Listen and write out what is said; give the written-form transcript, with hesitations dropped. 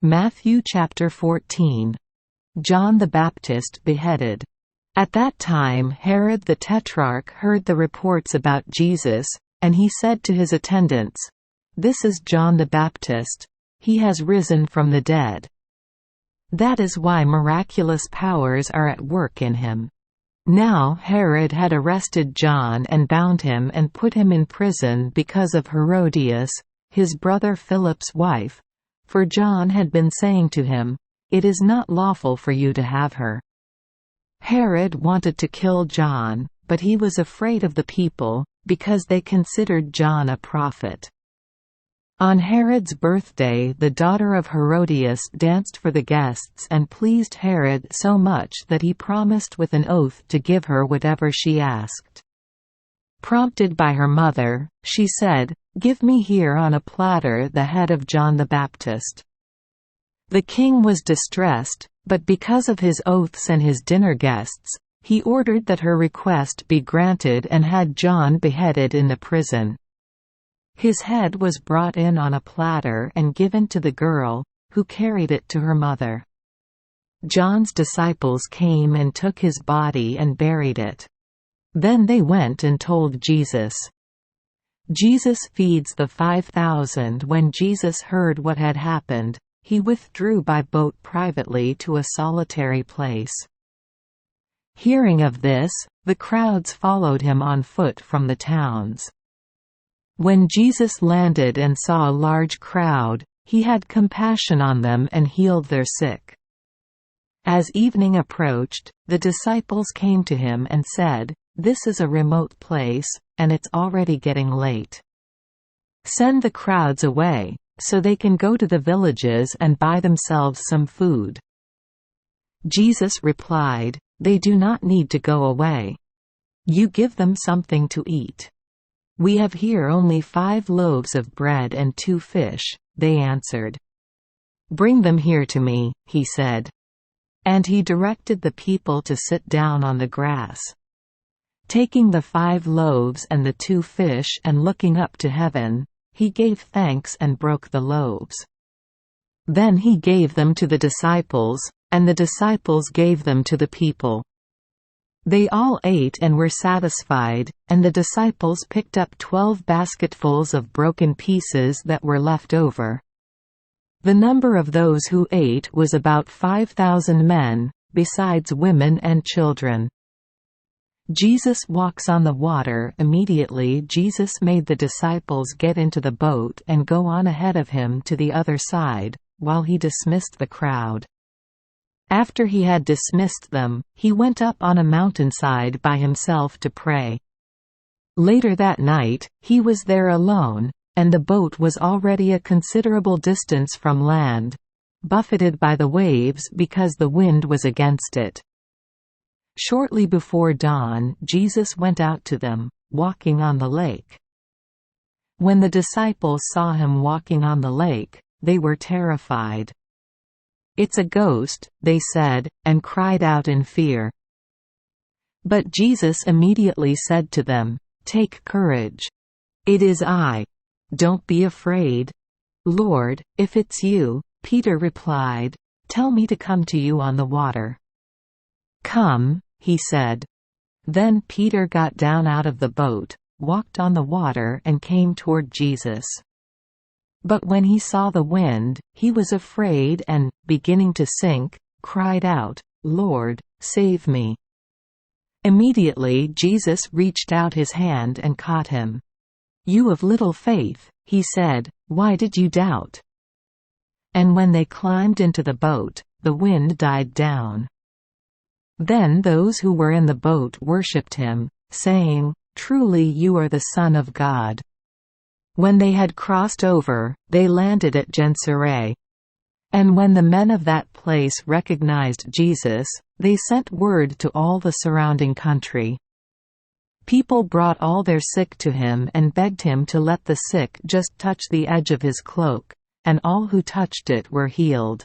Matthew chapter 14. John the Baptist beheaded. At that time Herod the Tetrarch heard the reports about Jesus, and he said to his attendants, "This is John the Baptist. He has risen from the dead. That is why miraculous powers are at work in him." Now Herod had arrested John and bound him and put him in prison because of Herodias, his brother Philip's wife, for John had been saying to him, "It is not lawful for you to have her." Herod wanted to kill John, but he was afraid of the people, because they considered John a prophet. On Herod's birthday the daughter of Herodias danced for the guests and pleased Herod so much that he promised with an oath to give her whatever she asked. Prompted by her mother, she said, "Give me here on a platter the head of John the Baptist." The king was distressed, but because of his oaths and his dinner guests, he ordered that her request be granted and had John beheaded in the prison. His head was brought in on a platter and given to the girl, who carried it to her mother. John's disciples came and took his body and buried it. Then they went and told Jesus. Jesus feeds the 5,000. When Jesus heard what had happened, he withdrew by boat privately to a solitary place. Hearing of this, the crowds followed him on foot from the towns. When Jesus landed and saw a large crowd, he had compassion on them and healed their sick. As evening approached, the disciples came to him and said, "This is a remote place, and it's already getting late. Send the crowds away, so they can go to the villages and buy themselves some food." Jesus replied, "They do not need to go away. You give them something to eat." "We have here only 5 loaves of bread and 2 fish," they answered. "Bring them here to me," he said. And he directed the people to sit down on the grass. Taking the 5 loaves and the 2 fish and looking up to heaven, he gave thanks and broke the loaves. Then he gave them to the disciples, and the disciples gave them to the people. They all ate and were satisfied, and the disciples picked up 12 basketfuls of broken pieces that were left over. The number of those who ate was about 5,000 men, besides women and children. Jesus walks on the water. Immediately Jesus made the disciples get into the boat and go on ahead of him to the other side, while he dismissed the crowd. After he had dismissed them, he went up on a mountainside by himself to pray. Later that night, he was there alone, and the boat was already a considerable distance from land, buffeted by the waves because the wind was against it. Shortly before dawn, Jesus went out to them, walking on the lake. When the disciples saw him walking on the lake, they were terrified. "It's a ghost," they said, and cried out in fear. But Jesus immediately said to them, "Take courage. It is I. Don't be afraid." "Lord, if it's you," Peter replied, "tell me to come to you on the water." "Come," he said. Then Peter got down out of the boat, walked on the water and came toward Jesus. But when he saw the wind, he was afraid and, beginning to sink, cried out, "Lord, save me." Immediately Jesus reached out his hand and caught him. "You of little faith," he said, "why did you doubt?" And when they climbed into the boat, the wind died down. Then those who were in the boat worshipped him, saying, "Truly you are the Son of God." When they had crossed over, they landed at Gennesaret. And when the men of that place recognized Jesus, they sent word to all the surrounding country. People brought all their sick to him and begged him to let the sick just touch the edge of his cloak, and all who touched it were healed.